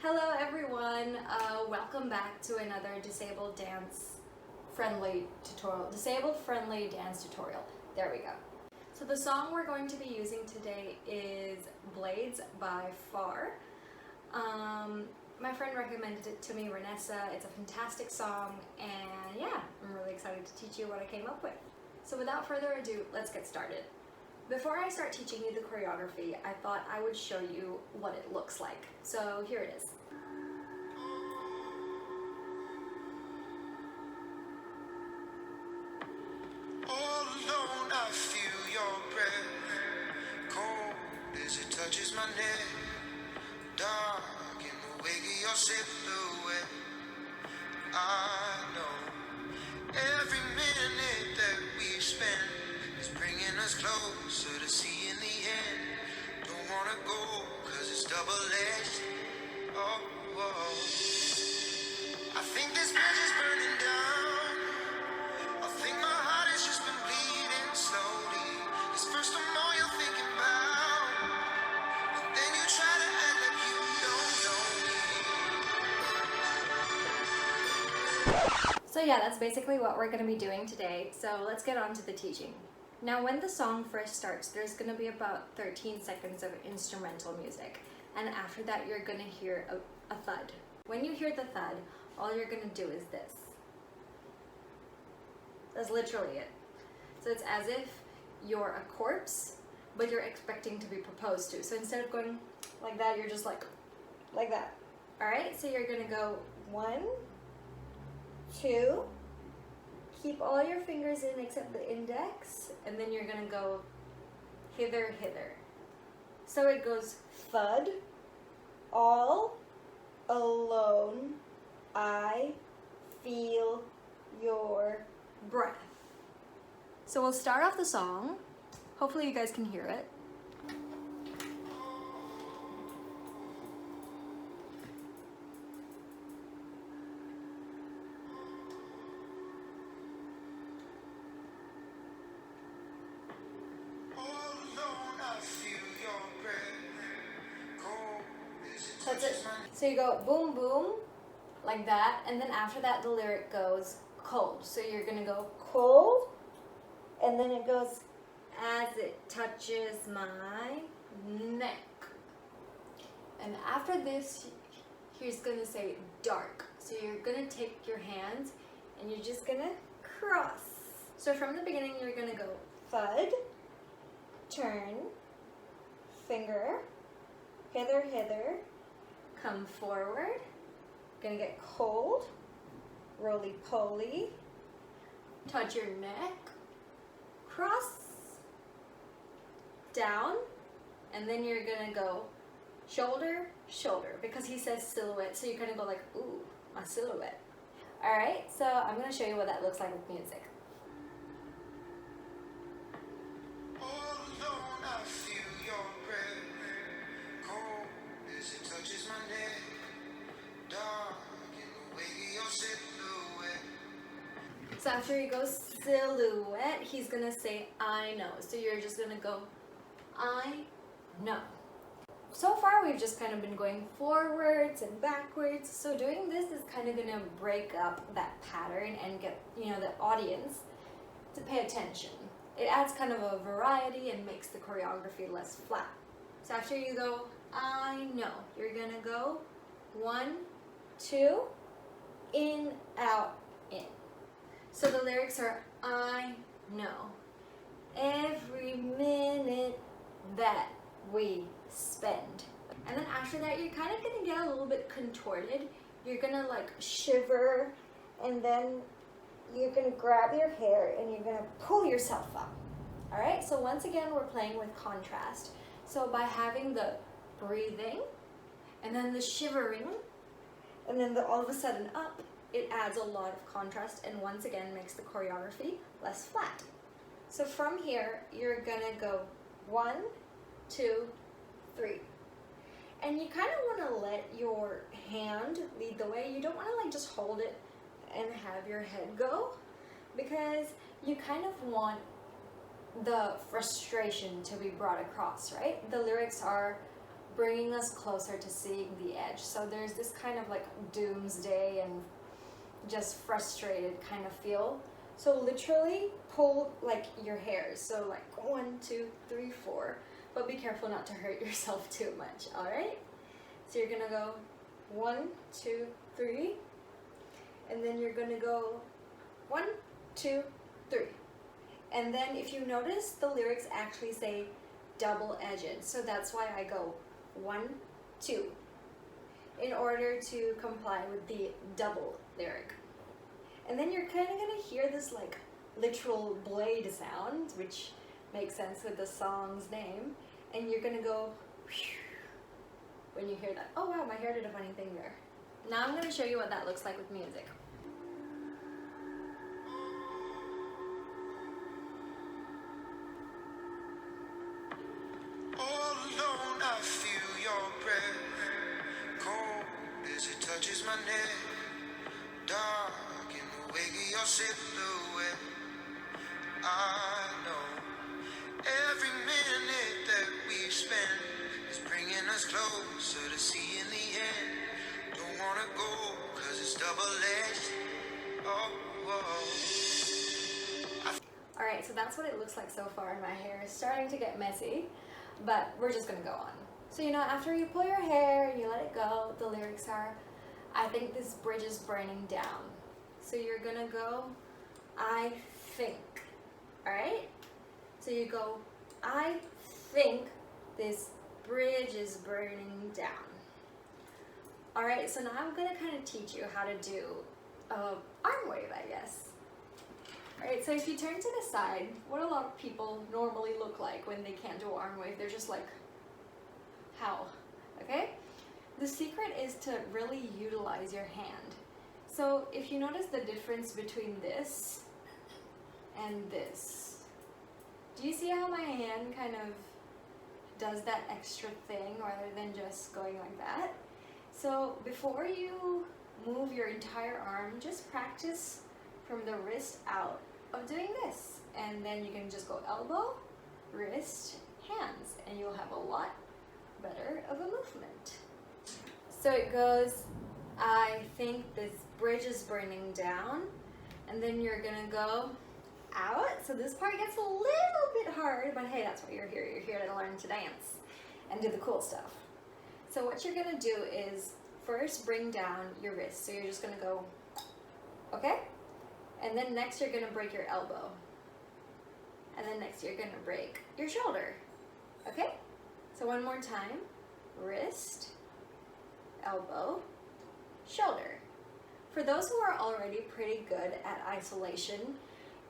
Hello everyone, welcome back to another disabled friendly dance tutorial. There we go. So the song we're going to be using today is Blades by FARR. My friend recommended it to me, Renessa. It's a fantastic song, and yeah, I'm really excited to teach you what I came up with. So without further ado, let's get started. Before I start teaching you the choreography, I thought I would show you what it looks like. So here it is. All alone, I feel your breath, cold as it touches my neck, dark in the wake of your silhouette. I know every minute that we spend is bringing us closer to seeing the end. Don't wanna go, cause it's double-edged. Oh, oh. I think this bridge is burning down. I think my heart has just been bleeding slowly. Cause first I'm all you're thinking about, and then you try to act like you don't know me. So yeah, that's basically what we're going to be doing today. So let's get on to the teaching. Now when the song first starts, there's going to be about 13 seconds of instrumental music. And after that, you're going to hear a thud. When you hear the thud, all you're going to do is this. That's literally it. So it's as if you're a corpse, but you're expecting to be proposed to. So instead of going like that, you're just like that. All right, so you're gonna go 1, 2, keep all your fingers in except the index, and then you're gonna go hither, hither. So it goes thud, all alone, I feel your breath. So we'll start off the song. Hopefully you guys can hear it. All alone, I feel your breath, cold as it That's touches it. my neck. So you go boom, boom, like that, and then after that the lyric goes cold. So you're gonna go cold, and then it goes as it touches my neck. And after this, he's gonna say dark. So you're gonna take your hands and you're just gonna cross. So from the beginning, you're gonna go thud, turn, finger, hither, hither, come forward, gonna get cold, roly-poly, touch your neck, cross, down, and then you're gonna go shoulder, shoulder, because he says silhouette, so you're gonna go like, ooh, my silhouette. All right, so I'm gonna show you what that looks like with music. All alone, I feel your breath, cold as it touches my neck, dark in the wake of your silhouette. So after he goes silhouette, he's gonna say I know. So you're just gonna go I know. So far we've just kind of been going forwards and backwards. So doing this is kind of gonna break up that pattern and get, the audience to pay attention. It adds kind of a variety and makes the choreography less flat. So after you go I know, you're gonna go 1, 2, in, out, in. So the lyrics are, I know every minute that we spend. And then after that, you're kind of gonna get a little bit contorted. You're gonna like shiver, and then you're gonna grab your hair and you're gonna pull yourself up. All right, so once again, we're playing with contrast. So by having the breathing, and then the shivering, and then the all of a sudden up, it adds a lot of contrast and once again makes the choreography less flat. So from here, you're gonna go 1, 2, 3. And you kind of want to let your hand lead the way. You don't want to like just hold it and have your head go, because you kind of want the frustration to be brought across, right? The lyrics are bringing us closer to seeing the edge. So there's this kind of like doomsday and just frustrated kind of feel. So literally pull like your hairs. So like 1, 2, 3, 4. But be careful not to hurt yourself too much, all right? So you're gonna go 1, 2, 3. And then you're gonna go 1, 2, 3. And then if you notice, the lyrics actually say double-edged. So that's why I go 1, 2, in order to comply with the double lyric. And then you're kind of gonna hear this like literal blade sound, which makes sense with the song's name. And you're gonna go when you hear that. Oh wow, my hair did a funny thing there. Now I'm gonna show you what that looks like with music. All alone, I feel your breath, cold as it touches my neck, dark in the wake of your silhouette. I know every minute that we spend is bringing us closer to seeing the end. Don't wanna go, cause it's double-edged. Oh, oh. Alright, so that's what it looks like so far. My hair is starting to get messy, but we're just gonna go on. So you know, after you pull your hair and you let it go, the lyrics are, I think this bridge is burning down. So you're gonna go, I think. Alright? So you go, I think this bridge is burning down. Alright, so now I'm gonna kind of teach you how to do arm wave, I guess. Alright, so if you turn to the side, what a lot of people normally look like when they can't do arm wave, they're just like, how? Okay? The secret is to really utilize your hand. So if you notice the difference between this and this, do you see how my hand kind of does that extra thing rather than just going like that? So before you move your entire arm, just practice from the wrist out of doing this. And then you can just go elbow, wrist, hands, and you'll have a lot better of a movement. So it goes, I think this bridge is burning down, and then you're gonna go out. So this part gets a little bit hard, but hey, that's why you're here. You're here to learn to dance and do the cool stuff. So what you're gonna do is first bring down your wrist. So you're just gonna go, okay? And then next you're gonna break your elbow. And then next you're gonna break your shoulder, okay? So one more time, wrist, elbow, shoulder. For those who are already pretty good at isolation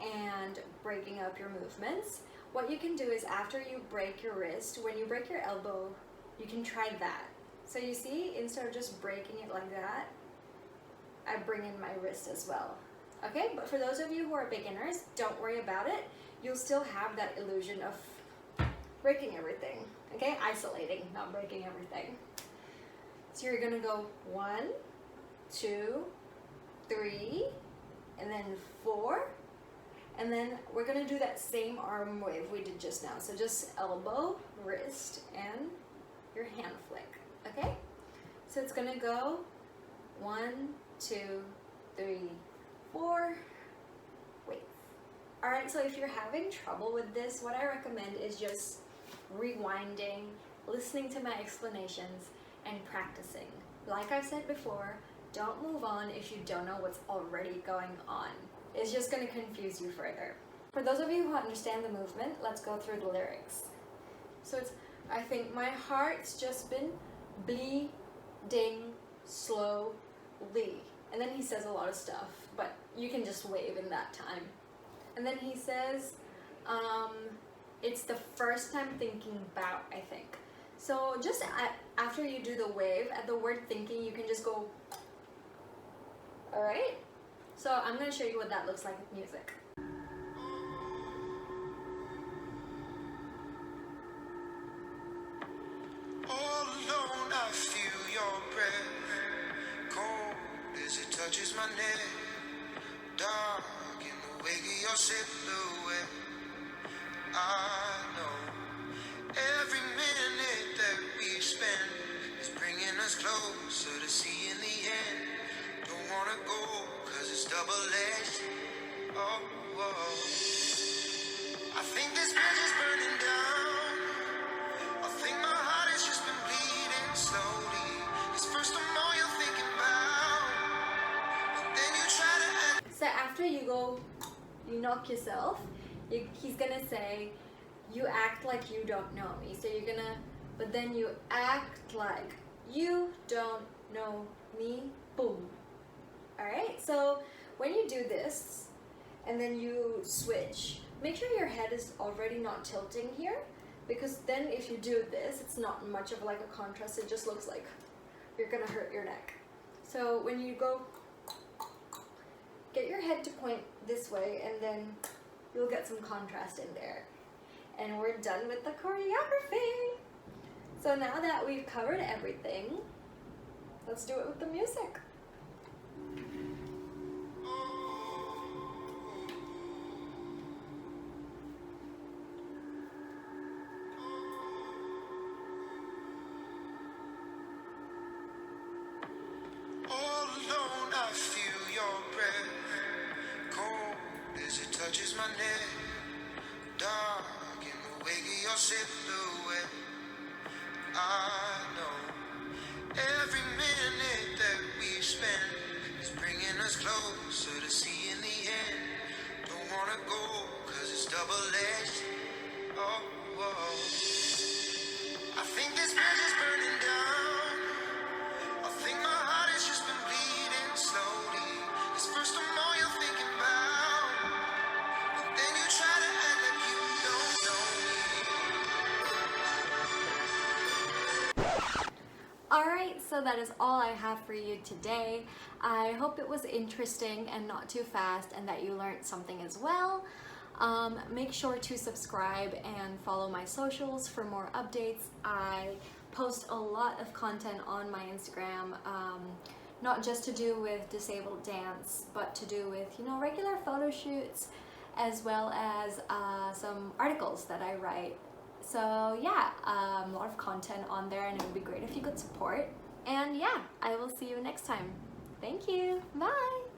and breaking up your movements, what you can do is after you break your wrist, when you break your elbow, you can try that. So you see, instead of just breaking it like that, I bring in my wrist as well. Okay, but for those of you who are beginners, don't worry about it. You'll still have that illusion of breaking everything. Okay, isolating, not breaking everything. So you're gonna go 1, 2, 3, and then 4. And then we're gonna do that same arm wave we did just now. So just elbow, wrist, and your hand flick, okay? So it's gonna go 1, 2, 3, 4, wait. All right, so if you're having trouble with this, what I recommend is just rewinding, listening to my explanations, and practicing. Like I said before, don't move on if you don't know what's already going on. It's just gonna confuse you further. For those of you who understand the movement, let's go through the lyrics. So it's, I think my heart's just been bleeding slowly. And then he says a lot of stuff, but you can just wave in that time. And then he says, it's the first time thinking about, I think. So just after you do the wave, at the word thinking, you can just go, all right? So I'm gonna show you what that looks like with music. All alone, I feel your breath, cold as it touches my neck, dark in the wake of your silhouette. I know every minute that we spend closer to seeing the end. Don't wanna go, cause it's double-edged. Oh, whoa. I think this bridge is burning down. I think my heart has just been bleeding slowly. Cause first I'm all you're thinking about, but then you try to act. So after you go, you knock yourself, he's gonna say, you act like you don't know me. So you're gonna, but then you act like you don't know me, boom. Alright, so when you do this, and then you switch, make sure your head is already not tilting here, because then if you do this, it's not much of like a contrast, it just looks like you're gonna hurt your neck. So when you go, get your head to point this way, and then you'll get some contrast in there. And we're done with the choreography. So now that we've covered everything, let's do it with the music. All alone, I feel your breath, cold as it touches my neck, dark in the wake of your silhouette. I know every minute that we spend is bringing us closer to seeing the end. Don't wanna go, cause it's double-edged. Oh, whoa. I think this bridge is burning down. I think my heart has just been bleeding slowly. Cause first I'm all you're thinking about, but then you try to act like you don't know me. Alright, so that is all I have for you today. I hope it was interesting and not too fast, and that you learned something as well. Make sure to subscribe and follow my socials for more updates. I post a lot of content on my Instagram, not just to do with disabled dance, but to do with, you know, regular photo shoots, as well as some articles that I write. So yeah, a lot of content on there, and it would be great if you could support. And yeah, I will see you next time. Thank you. Bye.